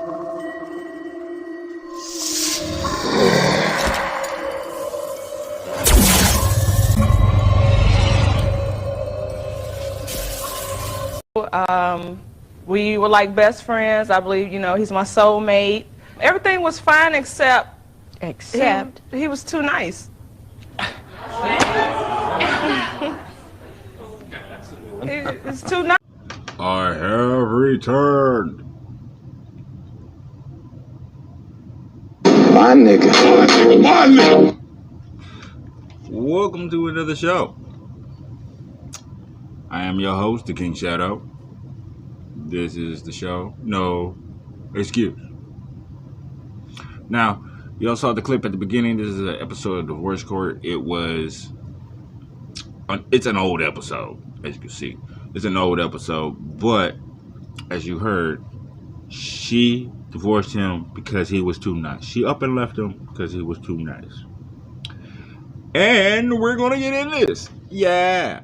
We were like best friends. I believe, he's my soulmate. Everything was fine except he was too nice. It's too nice. I have returned. My nigga. My nigga. Welcome to another show. I am your host, the King Shadow. This is the show. No excuse. Now, you all saw the clip at the beginning. This is an episode of Divorce Court. It's an old episode, as you can see. It's an old episode, but as you heard, she divorced him because he was too nice. She up and left him because he was too nice. And we're going to get into this. Yeah.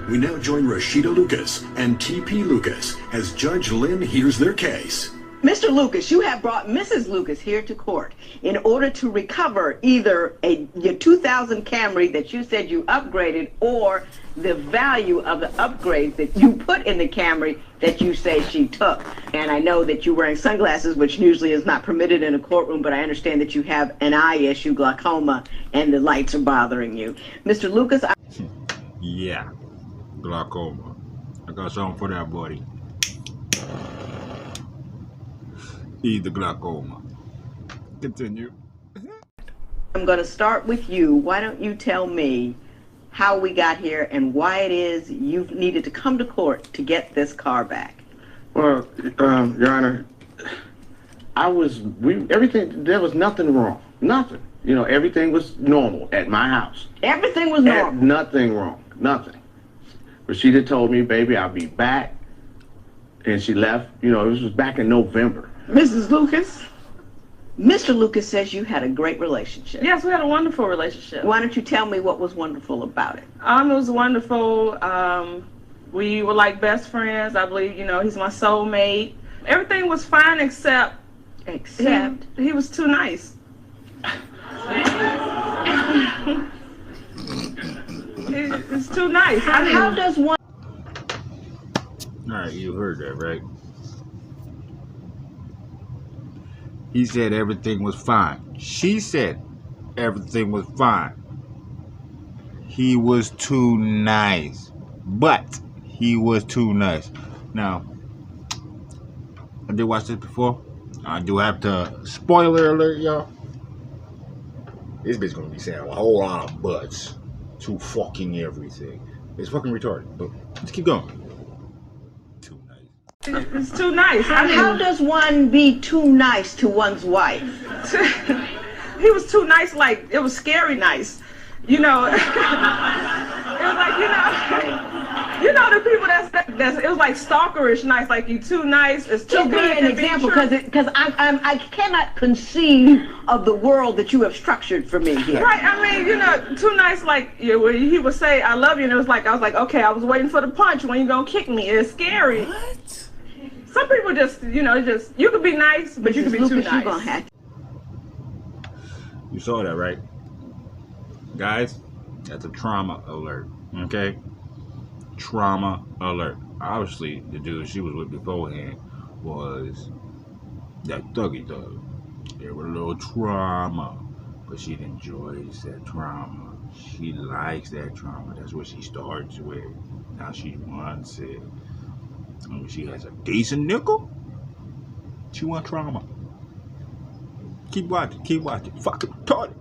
We now join Rashida Lucas and T.P. Lucas as Judge Lynn hears their case. Mr. Lucas, you have brought Mrs. Lucas here to court in order to recover either your 2000 Camry that you said you upgraded or the value of the upgrades that you put in the Camry that you say she took. And I know that you're wearing sunglasses, which usually is not permitted in a courtroom, but I understand that you have an eye issue, glaucoma, and the lights are bothering you. Mr. Lucas, Yeah. Glaucoma. I got something for that, buddy. Eat the glaucoma. Continue. I'm going to start with you. Why don't you tell me how we got here and why it is you needed to come to court to get this car back? Well, Your Honor, there was nothing wrong. Nothing. Everything was normal at my house. Everything was normal. Nothing wrong. Nothing. Rashida told me, baby, I'll be back. And she left. This was back in November. Mrs. Lucas, Mr. Lucas says you had a great relationship. Yes, we had a wonderful relationship. Why don't you tell me what was wonderful about it? It was wonderful. We were like best friends. I believe, he's my soulmate. Everything was fine except he was too nice. It's too nice. How does one... All right, you heard that, right? He said everything was fine. She said everything was fine. He was too nice. But he was too nice. Now, I did watch this before. I do have to... Spoiler alert, y'all. This bitch gonna be saying a whole lot of buts to fucking everything. It's fucking retarded, but let's keep going. Too nice. It's too nice. How does one be too nice to one's wife? He was too nice, like, it was scary nice. It was like, the people it was like stalkerish nice, like you too nice, it's too Give good. me an example, because I cannot conceive of the world that you have structured for me here. Right, too nice, like he would say, I love you, and it was like, I was like, okay, I was waiting for the punch, when you gonna kick me, it's scary. What? Some people just, you could be nice, but you could be too nice. You're gonna have to. You saw that, right? Guys, that's a trauma alert, okay? Trauma alert. Obviously, the dude she was with beforehand was that thuggy thug. There was a little trauma, but she enjoys that trauma. She likes that trauma. That's what she starts with. Now she wants it. And when she has a decent nickel, she wants trauma. Keep watching. Fucking retarded.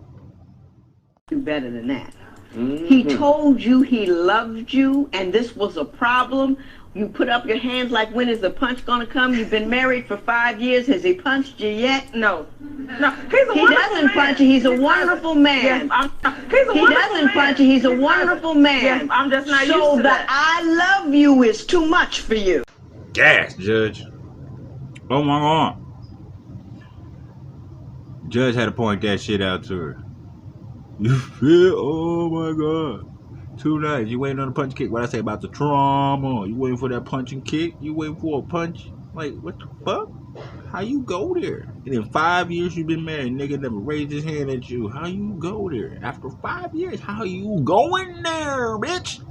Do better than that. Mm-hmm. He told you he loved you and this was a problem. You put up your hands like, when is the punch gonna come? You've been married for 5 years. Has he punched you yet? No. He's a He wonderful doesn't man. punch you. He's a wonderful man. He doesn't punch you. He's a wonderful man. Yes, I'm just not used So to the that. I love you is too much for you. Gas, Judge. Oh my God. Judge had to point that shit out to her. You feel? Oh my God. Too nice. You waiting on a punch kick. What I say about the trauma? You waiting for that punch and kick? You waiting for a punch? Like, what the fuck? How you go there? And in 5 years you've been married, nigga never raised his hand at you. How you go there? After 5 years, how you going there, bitch?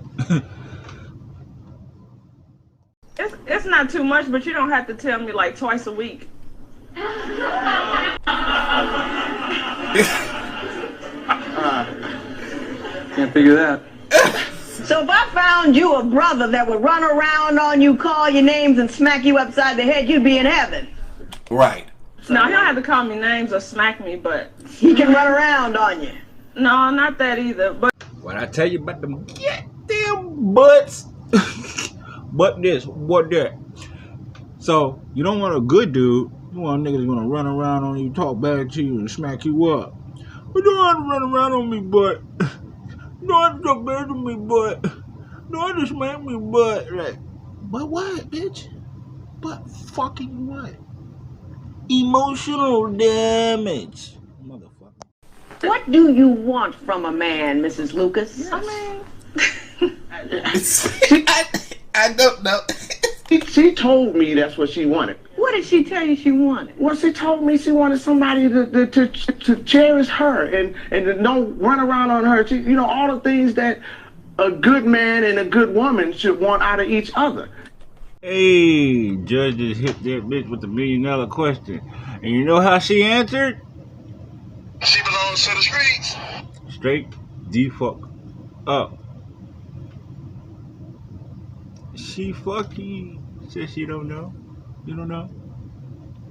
It's not too much, but you don't have to tell me like twice a week. Can't figure that. So if I found you a brother that would run around on you, call your names, and smack you upside the head, you'd be in heaven. Right. No, he don't have to call me names or smack me, but He can run around on you. no, not that either. But What I tell you about them goddamn butts? But this, what that? So, you don't want a good dude. You want a nigga that's gonna run around on you, talk back to you, and smack you up. You don't have to run around on me, but. You don't have to talk back to me, but. You don't have to smack me, but. Like, but what, bitch? But fucking what? Emotional damage. Motherfucker. What do you want from a man, Mrs. Lucas? I mean, I don't know. She told me that's what she wanted. What did she tell you she wanted? Well, she told me she wanted somebody to cherish her and to don't run around on her. She, you know, all the things that a good man and a good woman should want out of each other. Hey, Judge just hit that bitch with the $1 million question. And you know how she answered? She belongs to the streets. Straight the fuck up. She fucking said she don't know. You don't know?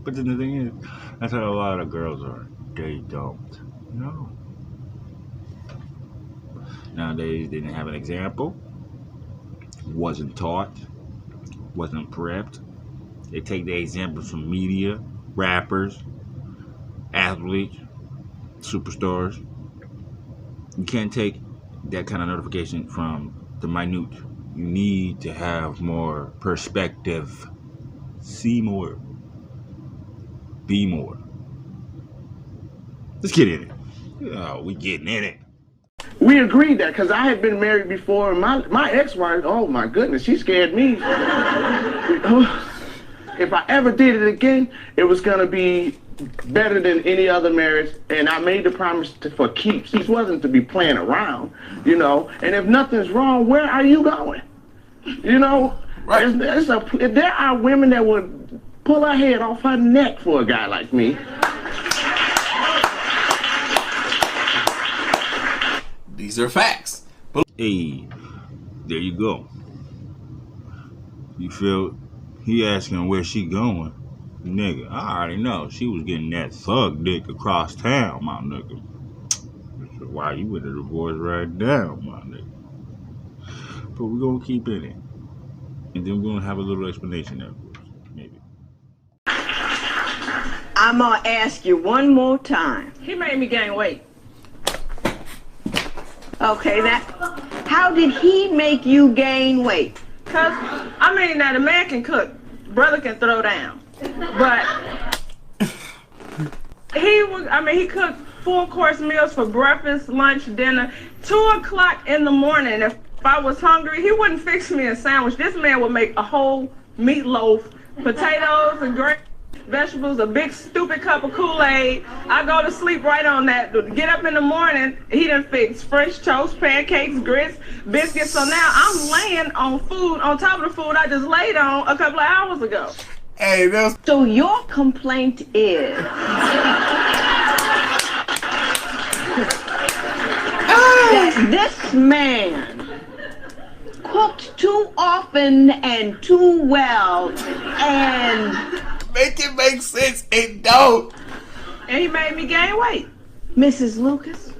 But then the thing is, that's how a lot of girls are. They don't know. Nowadays, they didn't have an example. Wasn't taught. Wasn't prepped. They take the examples from media, rappers, athletes, superstars. You can't take that kind of notification from the minute. You need to have more perspective. See more. Be more. Let's get in it. Oh, we getting in it. We agreed that because I had been married before, and my ex-wife, oh my goodness, she scared me. If I ever did it again, it was gonna be better than any other marriage, and I made the promise for keeps. It wasn't to be playing around, you know. And if nothing's wrong, where are you going? You know, Right. There are women that would pull her head off her neck for a guy like me. These are facts. Hey, there you go. You feel he asking where she going? Nigga, I already know. She was getting that thug dick across town, my nigga. That's why you with the divorce right now, my nigga. But we're gonna keep in it. And then we're gonna have a little explanation afterwards, maybe. I'm gonna ask you one more time. he made me gain weight. Okay, how did he make you gain weight? Cause I mean that a man can cook, brother can throw down, but he cooked 4-course meals for breakfast, lunch, dinner. 2 o'clock in the morning, if I was hungry, he wouldn't fix me a sandwich. This man would make a whole meatloaf, potatoes and gravy, vegetables, a big stupid cup of Kool-Aid. I go to sleep right on that. Get up in the morning, he done fixed French toast, pancakes, grits, biscuits. So now I'm laying on food on top of the food I just laid on a couple of hours ago. Hey, those. So your complaint is that this man cooked too often and too well and Make it make sense. It don't. And he made me gain weight. Mrs. Lucas,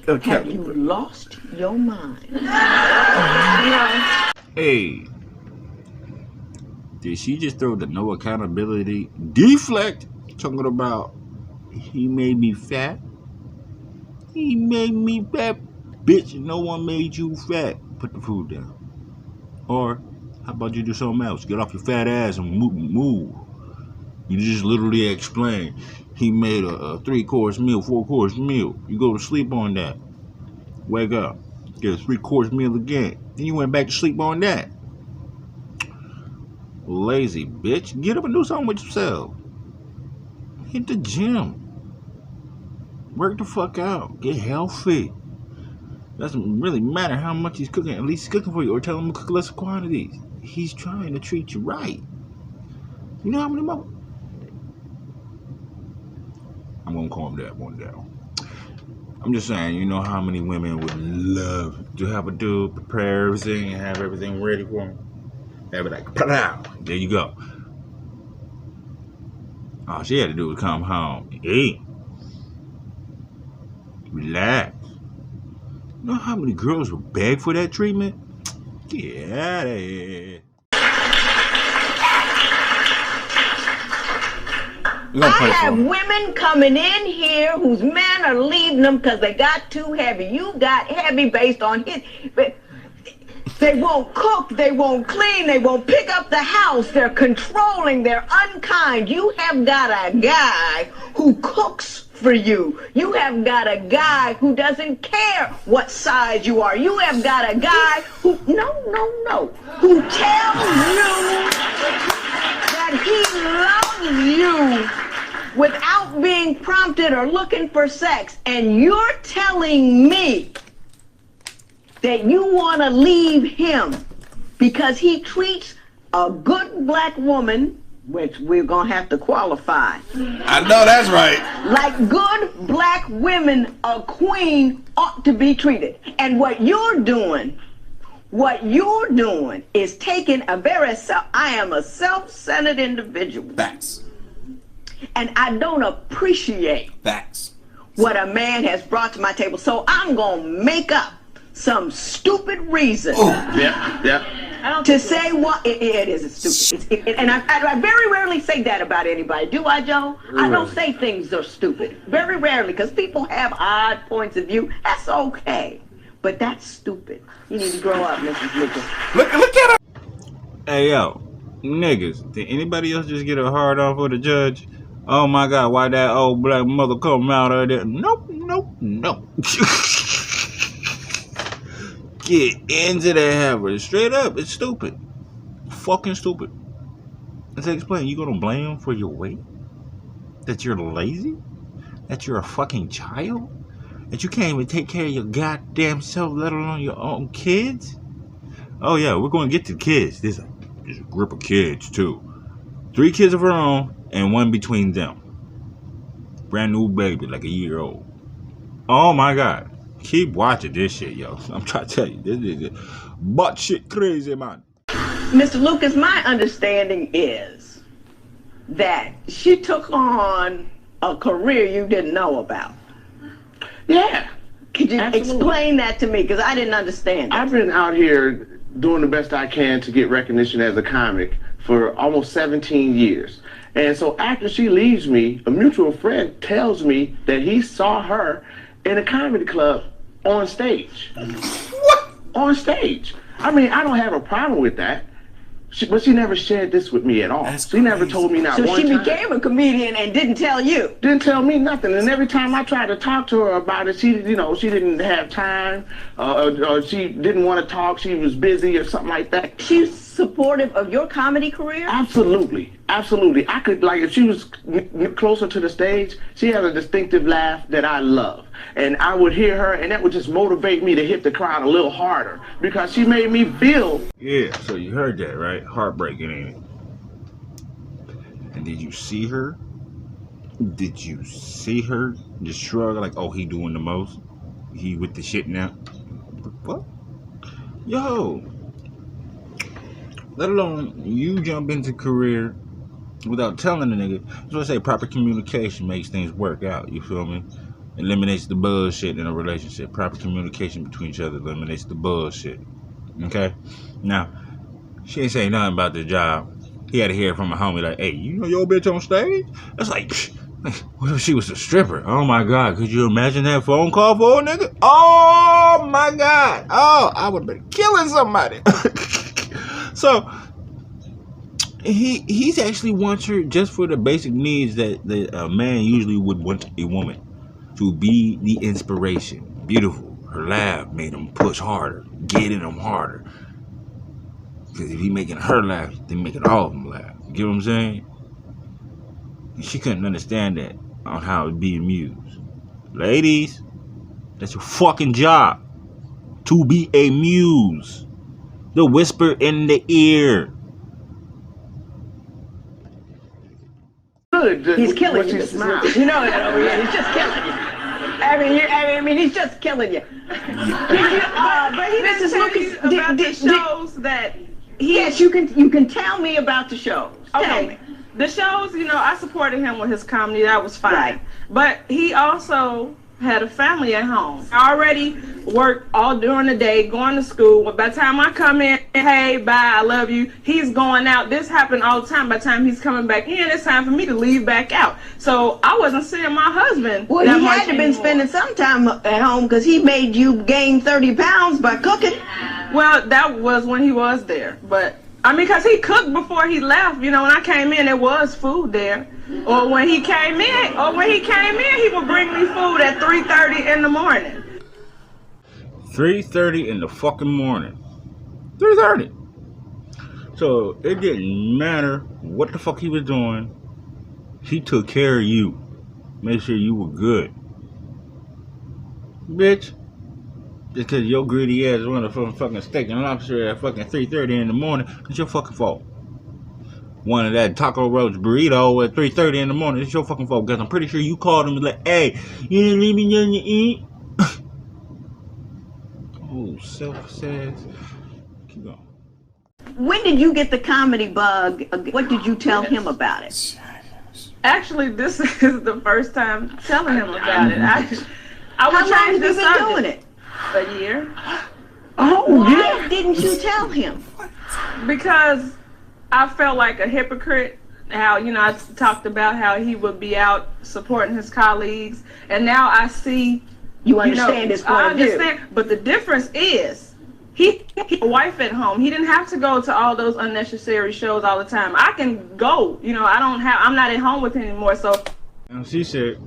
have you lost your mind? Hey, did she just throw the no accountability deflect? Talking about he made me fat. He made me fat. Bitch, no one made you fat. Put the food down. Or how about you do something else? Get off your fat ass and move. You just literally explain. He made a 3-course meal, 4-course meal. You go to sleep on that. Wake up. Get a 3-course meal again. Then you went back to sleep on that. Lazy bitch. Get up and do something with yourself. Hit the gym. Work the fuck out. Get healthy. Doesn't really matter how much he's cooking. At least he's cooking for you, or tell him to cook less quantities. He's trying to treat you right. You know how many more? I'm gonna calm that one down. I'm just saying, you know how many women would love to have a dude prepare everything and have everything ready for them? They'd be like, pow, there you go. All she had to do was come home, eat, relax. You know how many girls would beg for that treatment? Get out of here. I have women coming in here whose men are leaving them because they got too heavy. You got heavy based on his. They won't cook, they won't clean, they won't pick up the house. They're controlling, they're unkind. You have got a guy who cooks for you. You have got a guy who doesn't care what size you are. You have got a guy who, who tells you that he loves you without being prompted or looking for sex. And you're telling me that you want to leave him because he treats a good black woman, which we're going to have to qualify. I know that's right. Like good black women, a queen ought to be treated. And what you're doing is taking a very I am a self-centered individual. Facts. And I don't appreciate Facts. what a man has brought to my table. So I'm going to make up some stupid reason to say what it is stupid. And I very rarely say that about anybody. Do I, Joe? I don't say things are stupid. Very rarely, because people have odd points of view. That's okay. But that's stupid. You need to grow up, Mrs. Lucas. Look at her. Hey, yo, niggas, did anybody else just get a hard on for the judge? Oh my God, why that old black mother come out of there? Nope. Get into that hammer. Straight up, it's stupid. Fucking stupid. Let's explain. You gonna blame him for your weight? That you're lazy? That you're a fucking child? That you can't even take care of your goddamn self, let alone your own kids? Oh yeah, we're gonna get to kids. There's a group of kids too. 3 kids of her own and 1 between them. Brand new baby, like a year old. Oh my God. Keep watching this shit, yo. I'm trying to tell you, this is butt shit crazy, man. Mr. Lucas, my understanding is that she took on a career you didn't know about. Yeah. Could you Absolutely. explain that to me? Because I didn't understand it. I've been out here doing the best I can to get recognition as a comic for almost 17 years. And so after she leaves me, a mutual friend tells me that he saw her in a comedy club on stage. What? On stage. I mean, I don't have a problem with that. But she never shared this with me at all. That's She never crazy. told me not So one she time. became a comedian and didn't tell you. Didn't tell me nothing, and every time I tried to talk to her about it, she didn't have time, or she didn't want to talk. She was busy or something like that. She's supportive of your comedy career? Absolutely. I could, like, if she was closer to the stage, she has a distinctive laugh that I love, and I would hear her, and that would just motivate me to hit the crowd a little harder because she made me feel. Yeah, so you heard that, right? Heartbreaking, ain't it? And did you see her? Did you see her just shrug like, oh, he doing the most? He with the shit now? What? Yo. Let alone you jump into career without telling the nigga. That's what I say, proper communication makes things work out, you feel me? Eliminates the bullshit in a relationship. Proper communication between each other eliminates the bullshit. Okay? Now, she ain't saying nothing about the job. He had to hear from a homie like, hey, you know your bitch on stage? That's like, psh, what if she was a stripper? Oh my God, could you imagine that phone call for a nigga? Oh my God. Oh, I would have been killing somebody. So, he's actually wants her just for the basic needs that a man usually would want a woman. To be the inspiration. Beautiful. Her laugh made him push harder. Get in him harder. Because if he making her laugh, they making all of them laugh. You get what I'm saying? And she couldn't understand that on how it be amused. Ladies, that's your fucking job. To be a muse. The whisper in the ear. Good. He's killing What you you with smiles. You know that over here. He's just killing you. I mean, he's just killing you. But he didn't Mrs. tell Lucas, you about the shows that he. Yes, you can tell me about the shows. Tell Okay. me. The shows, you know, I supported him with his comedy. That was fine. Right. But he also had a family at home. I already worked all during the day, going to school. By the time I come in, hey, bye, I love you, he's going out. This happened all the time. By the time he's coming back in, it's time for me to leave back out. So I wasn't seeing my husband. Well, that he much had to been anymore. spending some time at home because he made you gain 30 pounds by cooking. Well, that was when he was there. But, I mean, because he cooked before he left. You know, when I came in, there was food there. Or when he came in, he would bring me food at 3:30 in the morning. 3:30 in the fucking morning. 3:30. So it didn't matter what the fuck he was doing. He took care of you. Made sure you were good. Bitch. Just because your greedy ass wanted a fucking steak and lobster at fucking 3:30 in the morning, it's your fucking fault. Wanted that taco roach burrito at 3:30 in the morning, it's your fucking fault. Because I'm pretty sure you called him and like, hey, you didn't leave me nothing to eat? Oh, self-says. Keep going. When did you get the comedy bug? What did you tell him about it? Actually, this is the first time telling him about it. I would How long change have you the been subject. doing it? A year. Oh, Why didn't you tell him? Because I felt like a hypocrite. How, you know, I talked about how he would be out supporting his colleagues, and now I see. You You know, understand his point I of view. understand, but the difference is he had a wife at home. He didn't have to go to all those unnecessary shows all the time. I can go. You know, I'm not at home with him anymore. So. And she said,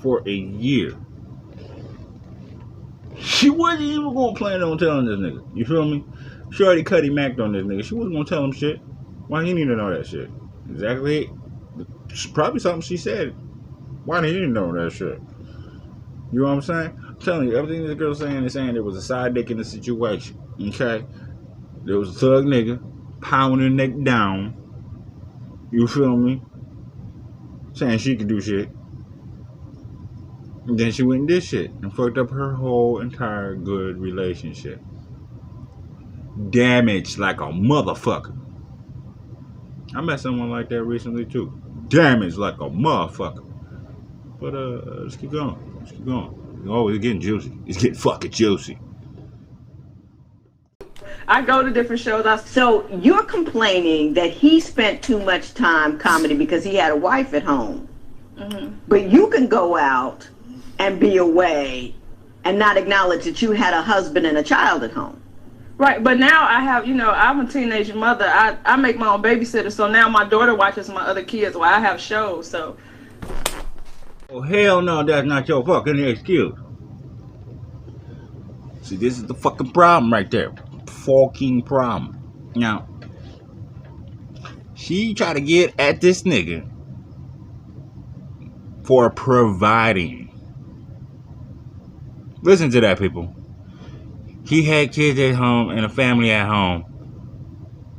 for a year, she wasn't even gonna plan on telling this nigga. You feel me? She already cut him act on this nigga. She wasn't gonna tell him shit. Why he need to know that shit? Exactly. It's probably something she said. Why did he know that shit? You know what I'm saying? I'm telling you, everything this girl's saying is saying there was a side dick in the situation. Okay? There was a thug nigga pounding her neck down. You feel me? Saying she could do shit. And then she went and did shit and fucked up her whole entire good relationship. Damaged like a motherfucker. I met someone like that recently too. Damaged like a motherfucker. But let's keep going. Let's keep going. Oh, it's getting juicy. It's getting fucking juicy. I go to different shows. So you're complaining that he spent too much time comedy because he had a wife at home. Mm-hmm. But you can go out and be away and not acknowledge that you had a husband and a child at home. Right, but now I have, you know, I'm a teenage mother. I make my own babysitter, so now my daughter watches my other kids while I have shows, so. Oh, hell no, that's not your fucking excuse. See, this is the fucking problem right there. Fucking problem. Now, she tried to get at this nigga for providing. Listen to that, people. He had kids at home and a family at home,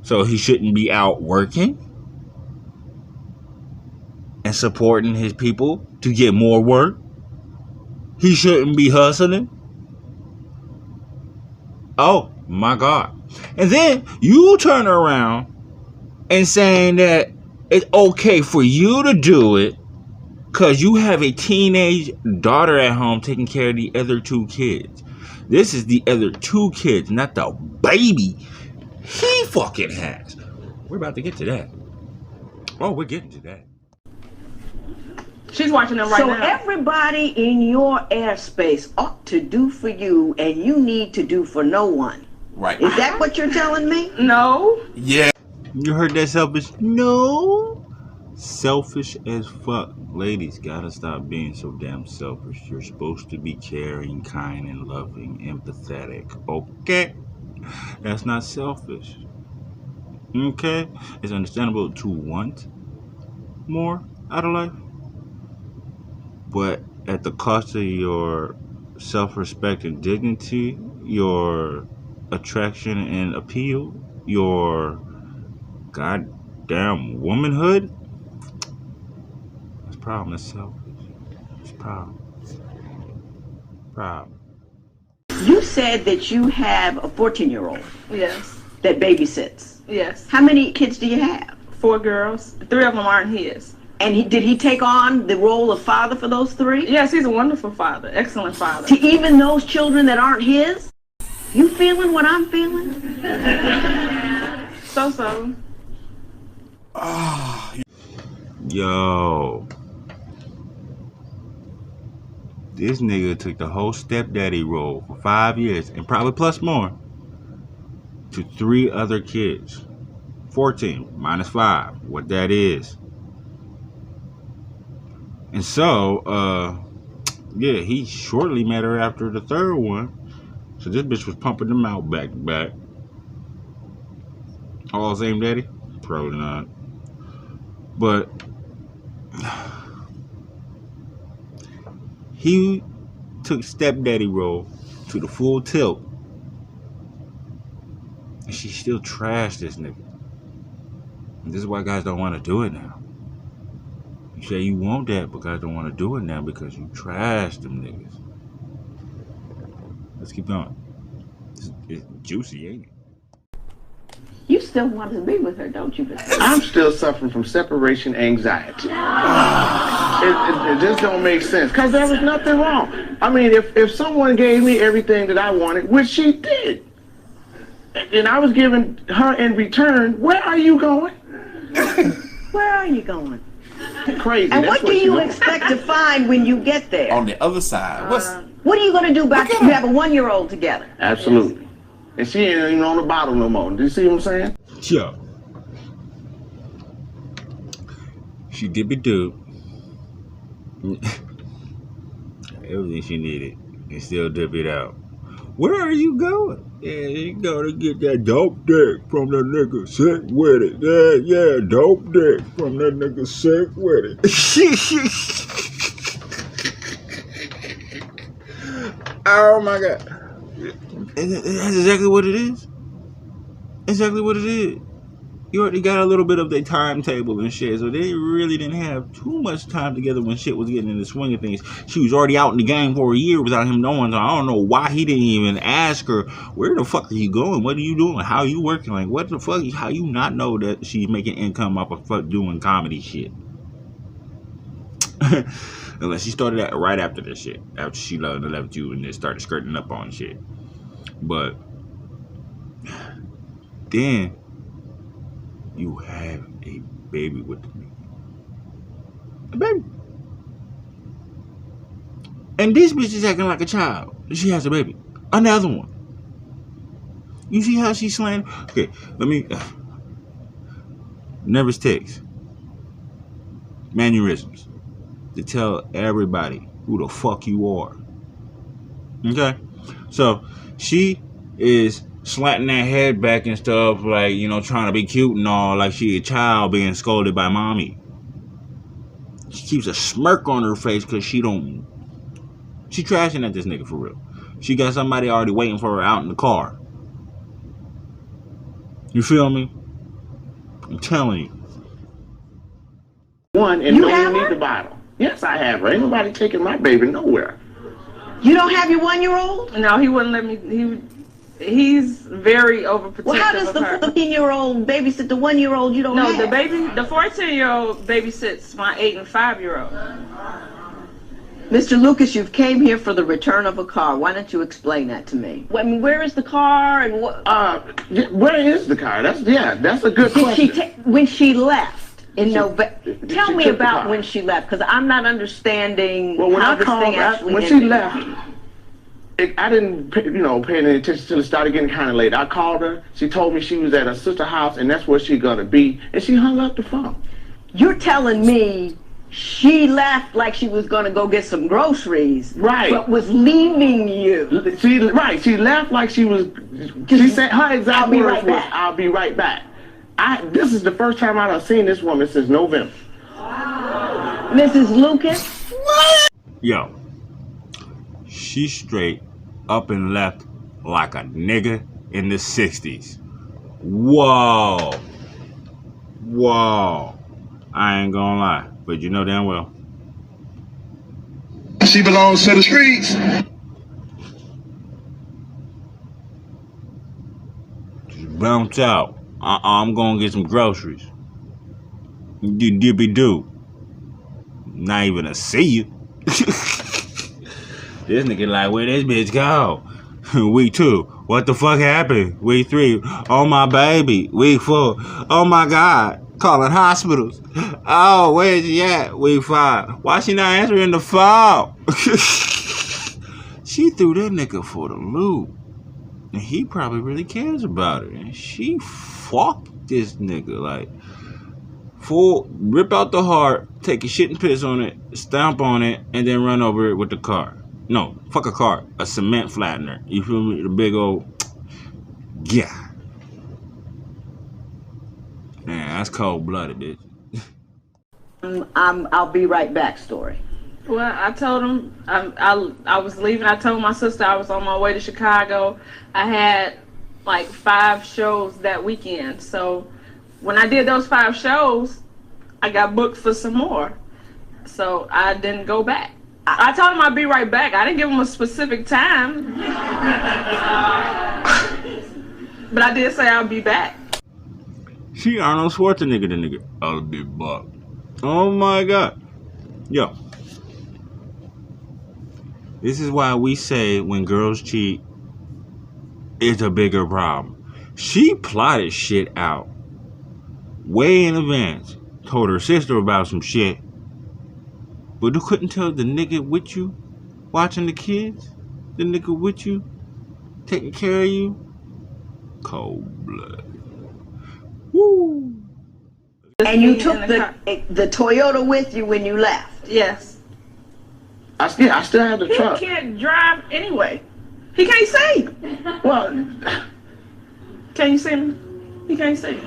so he shouldn't be out working and supporting his people to get more work. He shouldn't be hustling. Oh my God. And then you turn around and saying that it's okay for you to do it because you have a teenage daughter at home taking care of the other two kids. This is the other two kids, not the baby he fucking has. We're about to get to that. Oh, we're getting to that. She's watching them right So now. everybody in your airspace ought to do for you and you need to do for no one. Right. Is that what you're telling me? No. Yeah. You heard that, selfish? No. Selfish as fuck. Ladies, gotta stop being so damn selfish. You're supposed to be caring, kind, and loving, empathetic. Okay? That's not selfish. Okay? It's understandable to want more out of life, but at the cost of your self-respect and dignity, your attraction and appeal, your goddamn womanhood. That's a problem. That's selfish. It's a problem. You said that you have a 14-year-old Yes. that babysits. Yes. How many kids do you have? 4 girls. 3 of them aren't his. And did he take on the role of father for those 3? Yes, he's a wonderful father. Excellent father. To even those children that aren't his? You feeling what I'm feeling? So. Yo. This nigga took the whole stepdaddy role for 5 years, and probably plus more, to 3 other kids. 14 minus 5, what that is. And so, yeah, he shortly met her after the 3rd one. So this bitch was pumping them out back to back. All same daddy? Probably not. But he took stepdaddy role to the full tilt, and she still trashed this nigga. And this is why guys don't want to do it now. You say you want that, but guys don't want to do it now because you trashed them niggas. Let's keep going. It's juicy, ain't it? You still want to be with her, don't you? I'm still suffering from separation anxiety. It just don't make sense, because there was nothing wrong. I mean, if someone gave me everything that I wanted, which she did, and I was giving her in return, where are you going? Where are you going? Crazy. And That's what do you she expect to find when you get there? On the other side. What are you going to do about you have a 1-year-old together? Absolutely. And she ain't even on the bottle no more. Do you see what I'm saying? Yo. She did be do everything she needed and still dip it out. Where are you going? Yeah, you gotta get that dope dick from the nigga sick with it. Yeah, dope dick from that nigga sick with it. Oh my god. That's exactly what it is. Exactly what it is. You already got a little bit of their timetable and shit, so they really didn't have too much time together when shit was getting in the swing of things. She was already out in the game for a year without him knowing, so I don't know why he didn't even ask her, where the fuck are you going? What are you doing? How are you working? Like, what the fuck? How you not know that she's making income off of doing comedy shit? Unless she started that right after this shit. After she left you and then started skirting up on shit. But then you have a baby with me. A baby. And this bitch is acting like a child. She has a baby. Another one. You see how she's slaying? Okay, let me... nervous tics. Mannerisms. To tell everybody who the fuck you are. Okay? So, she is slanting that head back and stuff, like, you know, trying to be cute and all, like she a child being scolded by mommy. She keeps a smirk on her face because she trashing at this nigga for real. She got somebody already waiting for her out in the car. You feel me? I'm telling you. One, and You don't have need her? the bottle. Yes, I have her. Ain't nobody taking my baby nowhere. You don't have your 1-year-old? No, he wouldn't let me. He's very overprotective Well, how does of the her. 14-year-old babysit the 1-year-old you don't No, have? the 14-year-old babysits my 8 and 5-year-old. Mr. Lucas, you've came here for the return of a car. Why don't you explain that to me? I mean, where is the car and what? Where is the car? That's a good Did she question. when she left in November? Tell she me took the about car. when she left, because I'm not understanding Well, when how I this called, thing actually when ended. she left, I didn't, pay any attention till it started getting kind of late. I called her. She told me she was at her sister's house, and that's where she's gonna be. And she hung up the phone. You're telling me She left like she was going to go get some groceries. Right. But was leaving you. She left like she was. She said her exact I'll be words right was, back. "I'll be right back." This is the first time I've seen this woman since November. Mrs. Lucas? Yo, she straight up and left like a nigga in the 60s. Whoa. Whoa. I ain't gonna lie, but you know damn well. She belongs to the streets. Just bounce out. I'm gonna get some groceries. Dippy-doo. Not even a see you. This nigga like, where this bitch go? Week 2, what the fuck happened? Week 3, oh my baby. Week 4, oh my god. Calling hospitals. Oh, where's she at? Week 5, why she not answering the phone? She threw that nigga for the loop. And he probably really cares about her. And she fucked this nigga. Like, full, rip out the heart, take a shit and piss on it, stomp on it, and then run over it with the car. No, fuck a car. A cement flattener. You feel me? The big old... Yeah. Man, that's cold-blooded, bitch. I'll be right back story. Well, I told him I was leaving. I told my sister I was on my way to Chicago. I had like 5 shows that weekend. So when I did those 5 shows, I got booked for some more. So I didn't go back. I told him I'd be right back. I didn't give him a specific time. But I did say I'll be back. She Arnold Schwarzenegger, the nigga. I'll be back. Oh my god. Yo. This is why we say when girls cheat, it's a bigger problem. She plotted shit out way in advance. Told her sister about some shit. But you couldn't tell the nigga with you watching the kids? The nigga with you taking care of you? Cold blood. Woo! And you took the Toyota with you when you left? Yes. I still have the truck. He can't drive anyway. He can't see. Well, Can you see me? He can't see.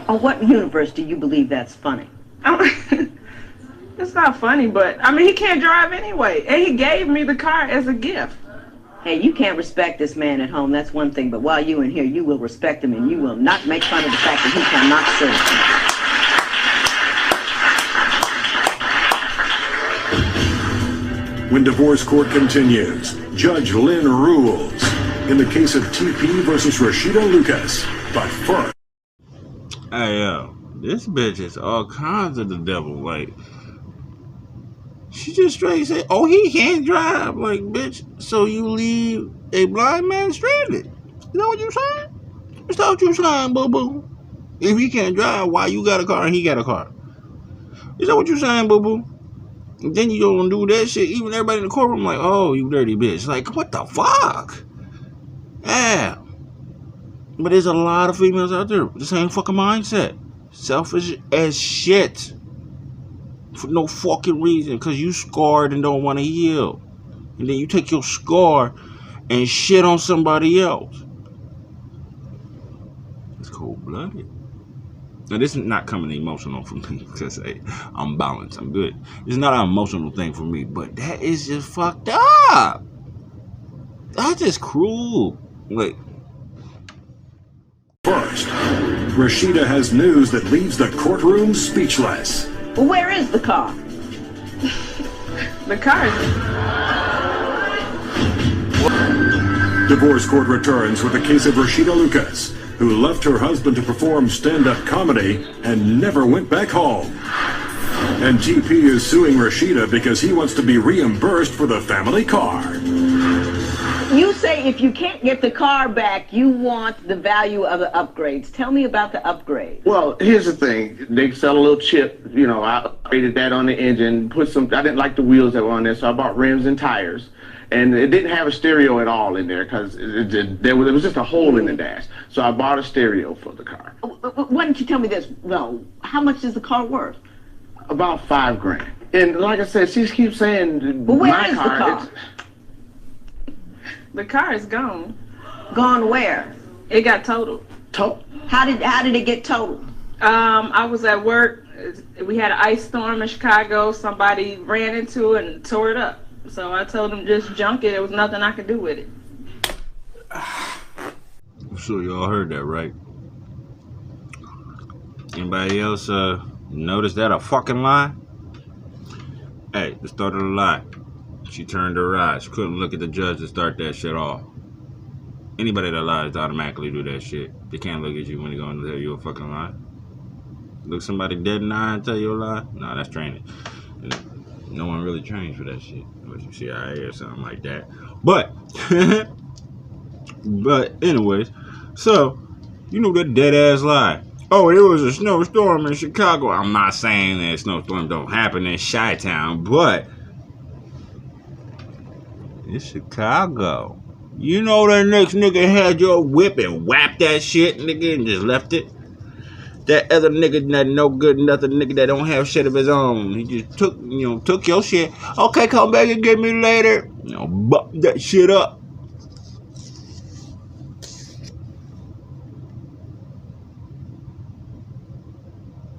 On what universe do you believe that's funny? It's not funny, but I mean, he can't drive anyway. And he gave me the car as a gift. Hey, you can't respect this man at home, that's one thing, but while you're in here, you will respect him and you will not make fun of the fact that he cannot sing. When divorce court continues, Judge Lynn rules in the case of TP versus Rashida Lucas. But first... Hey, yo, this bitch is all kinds of the devil. Like, she just straight said, oh, he can't drive. Like, bitch, so you leave a blind man stranded. You know what you saying? Is that what you saying, boo-boo? If he can't drive, why you got a car and he got a car? Is that what you saying, boo-boo? And then you don't do that shit. Even everybody in the courtroom like, oh, you dirty bitch. Like, what the fuck? Yeah. But there's a lot of females out there with the same fucking mindset. Selfish as shit. For no fucking reason. Because you scarred and don't want to heal. And then you take your scar and shit on somebody else. It's cold-blooded. Now, this is not coming emotional for me. Because hey, I'm balanced. I'm good. It's not an emotional thing for me. But that is just fucked up. That's just cruel. Like... First, Rashida has news that leaves the courtroom speechless. Well, where is the car? The car. Divorce court returns with the case of Rashida Lucas, who left her husband to perform stand-up comedy and never went back home. And TP is suing Rashida because he wants to be reimbursed for the family car. You say if you can't get the car back, you want the value of the upgrades. Tell me about the upgrade. well, here's the thing. They sell a little chip. You know, I upgraded that on the engine. I didn't like the wheels that were on there, so I bought rims and tires. And it didn't have a stereo at all in there because there was just a hole in the dash. So I bought a stereo for the car. Why don't you tell me this, though? How much is the car worth? About $5 grand. And like I said, she keeps saying But where my is the car. car? The car is gone. Gone where? It got totaled. How did it get totaled? I was at work. We had an ice storm in Chicago. Somebody ran into it and tore it up. So I told them just junk it. There was nothing I could do with it. I'm sure y'all heard that, right? Anybody else notice that a fucking lie? Hey, the start of the lie. She turned her eyes. She couldn't look at the judge to start that shit off. Anybody that lies automatically do that shit. They can't look at you when they're going to tell you a fucking lie. Look somebody dead in the eye and tell you a lie? Nah, that's training. No one really trains for that shit. Unless you CIA or something like that. But, anyways, so, you know that dead ass lie. Oh, it was a snowstorm in Chicago. I'm not saying that snowstorms don't happen in Chi-Town, but it's Chicago. You know that next nigga had your whip and whapped that shit, nigga, and just left it? That other nigga that no good nothing nigga that don't have shit of his own. He just took your shit. Okay, come back and get me later. Buck that shit up.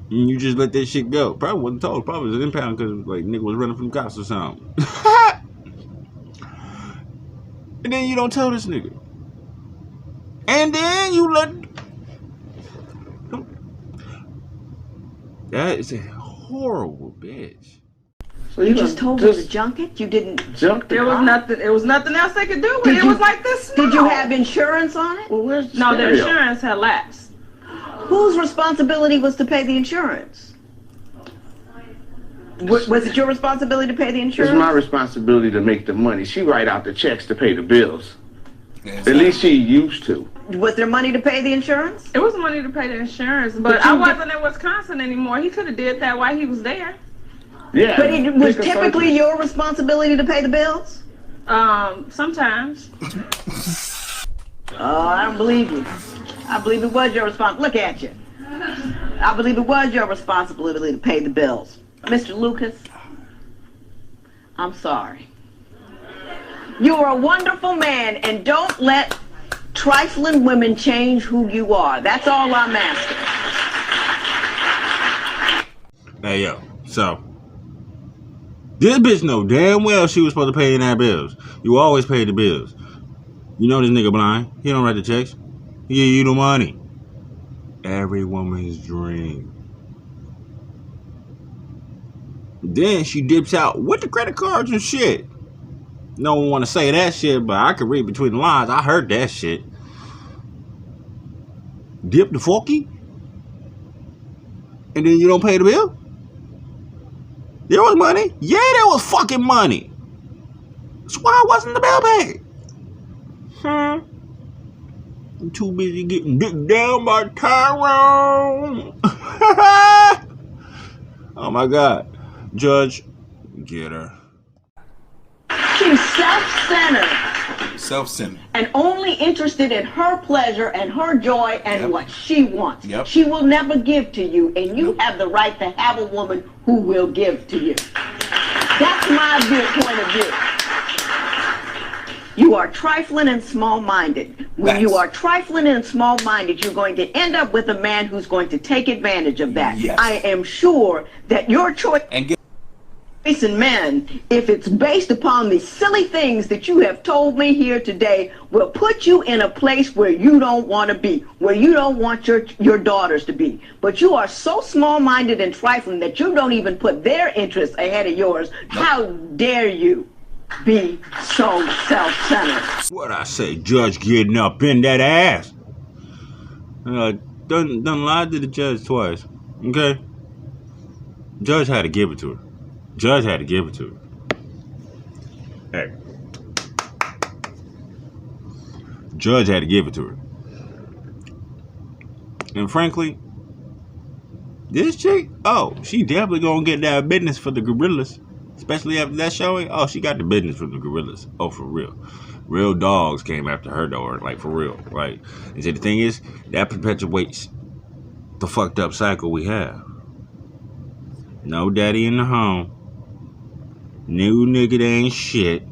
And you just let that shit go. Probably wasn't told. Probably was an impound because like nigga was running from cops or something. And then you don't tell this nigga. And then you let... That is a horrible bitch. So You just told her to junk it? You didn't... junk the There was car? nothing. It was nothing else they could do with it. It was like this small. Did you have insurance on it? Well, where's the No, the stereo? insurance had lapsed. Whose responsibility was to pay the insurance? Was it your responsibility to pay the It's insurance? my responsibility to make the money. She write out the checks to pay the bills. Yes. At least she used to. Was there money to pay the insurance? It was money to pay the insurance, but I wasn't in Wisconsin anymore. He could have did that while he was there. Yeah. But it was Pick a typically circle. your responsibility to pay the bills? Sometimes. Oh, I don't believe you. I believe it was your responsibility. Look at you. I believe it was your responsibility to pay the bills. Mr. Lucas, I'm sorry. You are a wonderful man, and don't let trifling women change who you are. That's all I'm asking. Hey, yo. So, this bitch know damn well she was supposed to pay that bills. You always pay the bills. You know this nigga blind. He don't write the checks. He give you the money. Every woman's dream. Then she dips out with the credit cards and shit. No one want to say that shit, but I could read between the lines. I heard that shit. Dip the forky? And then you don't pay the bill? There was money? Yeah, there was fucking money. That's why wasn't the bill paid? I'm too busy getting dicked down by Tyrone. Oh my God. Judge, get her. She's self-centered Self-centered. and only interested in her pleasure and her joy and Yep. what she wants. Yep. She will never give to you, and you have the right to have a woman who will give to you. That's my point of view. You are trifling and small-minded. When you are trifling and small-minded, you're going to end up with a man who's going to take advantage of that. Yes. I am sure that your choice And in men, if it's based upon the silly things that you have told me here today, will put you in a place where you don't want to be, where you don't want your daughters to be. But you are so small-minded and trifling that you don't even put their interests ahead of yours. How dare you be so self-centered? What I say, Judge getting up in that ass. Done lied to the judge twice. Okay? Judge had to give it to her. Judge had to give it to her. Hey. Judge had to give it to her. And frankly, this chick, oh, she definitely gonna get that business for the gorillas. Especially after that showing. Oh, she got the business for the gorillas. Oh, for real. Real dogs came after her door, like for real. Right. And see, the thing is, that perpetuates the fucked up cycle we have. No daddy in the home. New nigga that ain't shit.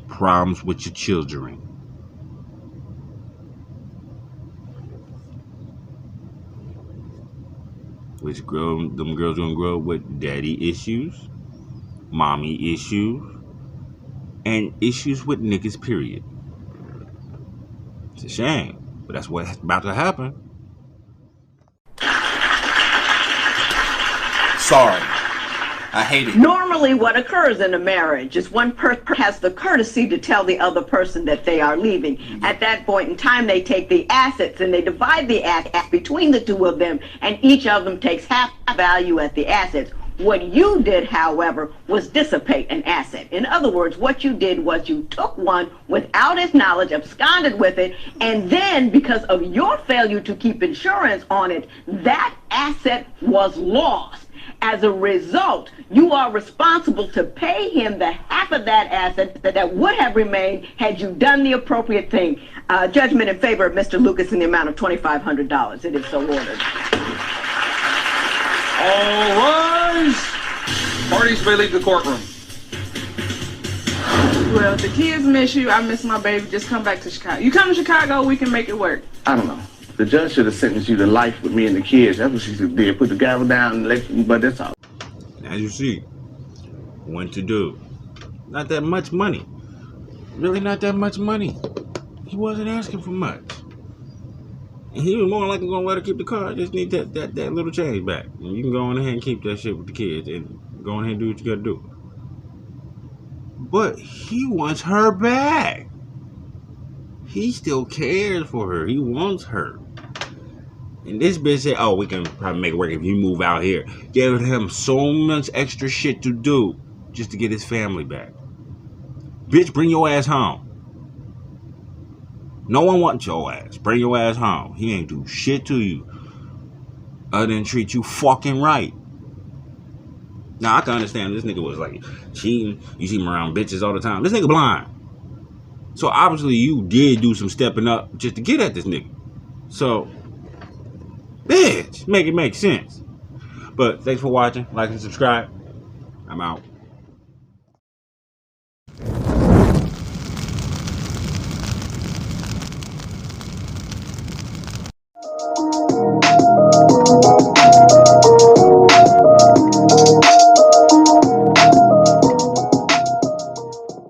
Problems with your children. Them girls gonna grow up with daddy issues, mommy issues, and issues with niggas, period. It's a shame, but that's what's about to happen. Sorry. I hate it. Normally what occurs in a marriage is one person has the courtesy to tell the other person that they are leaving. At that point in time, they take the assets and they divide the assets between the two of them, and each of them takes half value at the assets. What you did, however, was dissipate an asset. In other words, what you did was you took one without his knowledge, absconded with it, and then because of your failure to keep insurance on it, that asset was lost. As a result, you are responsible to pay him the half of that asset that would have remained had you done the appropriate thing. Judgment in favor of Mr. Lucas in the amount of $2,500. It is so ordered. All rise. Parties may leave the courtroom. Well, the kids miss you. I miss my baby. Just come back to Chicago. You come to Chicago, we can make it work. I don't know. The judge should have sentenced you to life with me and the kids. That's what she should did. Put the gavel down and let you, but that's all. As you see, what to do. Not that much money. Really not that much money. He wasn't asking for much. And he was more likely going to let her keep the car. I just need that little change back. And you can go on ahead and keep that shit with the kids and go on ahead and do what you got to do. But he wants her back. He still cares for her. He wants her. And this bitch said, oh, we can probably make it work if you move out here. Giving him so much extra shit to do just to get his family back. Bitch, bring your ass home. No one wants your ass. Bring your ass home. He ain't do shit to you other than treat you fucking right. Now, I can understand this nigga was like cheating. You see him around bitches all the time. This nigga blind. So, obviously, you did do some stepping up just to get at this nigga. So, bitch, make it make sense. But thanks for watching. Like and subscribe. I'm out.